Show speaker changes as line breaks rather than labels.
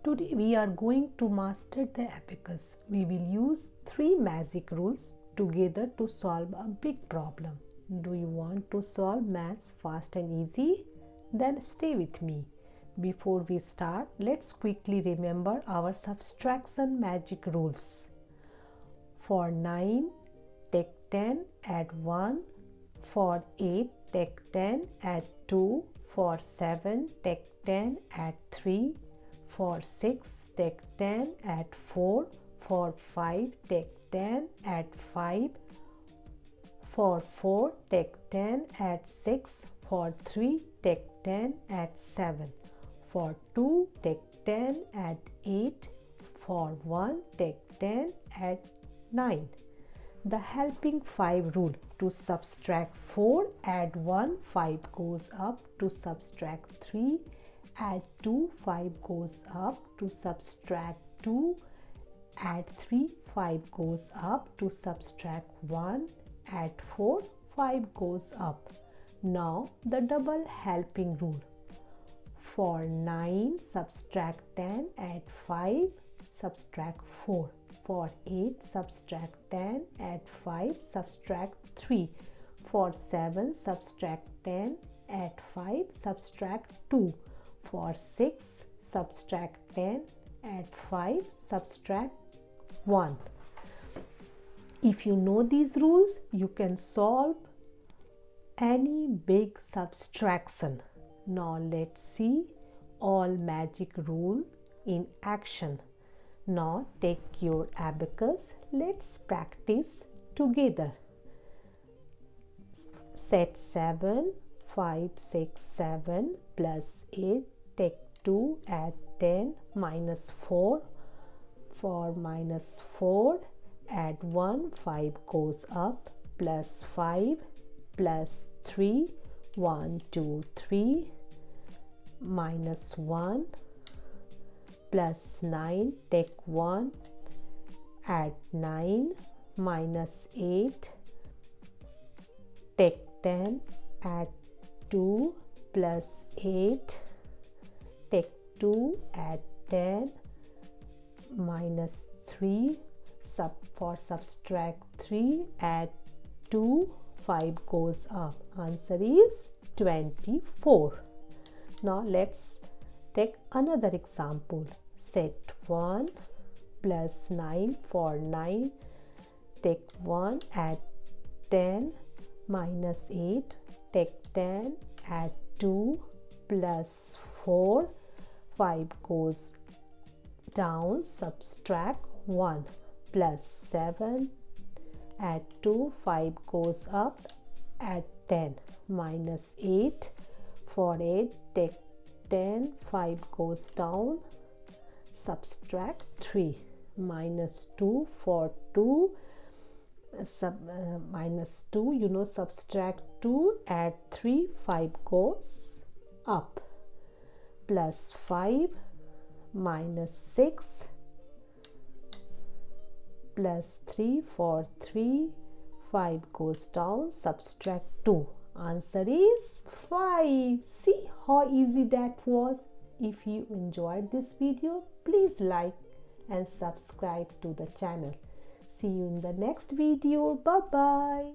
Today we are going to master the abacus. We will use 3 magic rules together to solve a big problem. Do you want to solve maths fast and easy? Then stay with me. Before we start, let's quickly remember our subtraction magic rules. For 9, take 10, add 1. For 8, take 10, add 2. For 7, take 10, add 3. For 6, take 10, add 4. For 5, take 10, add 5. For 4, take 10, add 6. For 3, take 10, add 7. For 2, take 10, add 8. For 1, take 10, add 9. The helping 5 rule. To subtract 4, add 1, 5 goes up. To subtract 3, add 2, 5 goes up. To subtract 2, add 3, 5 goes up. To subtract 1, add 4, 5 goes up. Now the double helping rule. For 9, subtract 10, add 5, subtract 4. For 8, subtract 10, add 5, subtract 3. For 7, subtract 10, add 5, subtract 2. For 6, subtract 10, add 5, subtract 1. If you know these rules, you can solve any big subtraction. Now let's see all magic rule in action. Now take your abacus. Let's practice together. Set 7, 5, 6, 7 plus 8. Take 2, add 10, minus 4. For minus 4, add 1, 5 goes up. Plus 5, plus 3, 1, 2, 3. Minus 1. Plus 9, take 1, add 9, minus 8, take 10, add 2, plus 8, take 2, add 10, minus 3, for subtract 3, add 2, 5 goes up. Answer is 24. Now let's take another example. Set 1 plus 9. For 9, take 1, add 10, minus 8. Take 10, add 2, plus 4. 5 goes down, subtract 1. Plus 7, add 2, 5 goes up, add 10, minus 8. For 8, take 10, 5 goes down, subtract 3, minus 2. For 2, minus 2, subtract 2, add 3, 5 goes up, plus 5, minus 6, plus 3. For 3, 5 goes down, subtract 2. Answer is 5. See how easy that was. If you enjoyed this video, please like and subscribe to the channel. See you in the next video. Bye bye.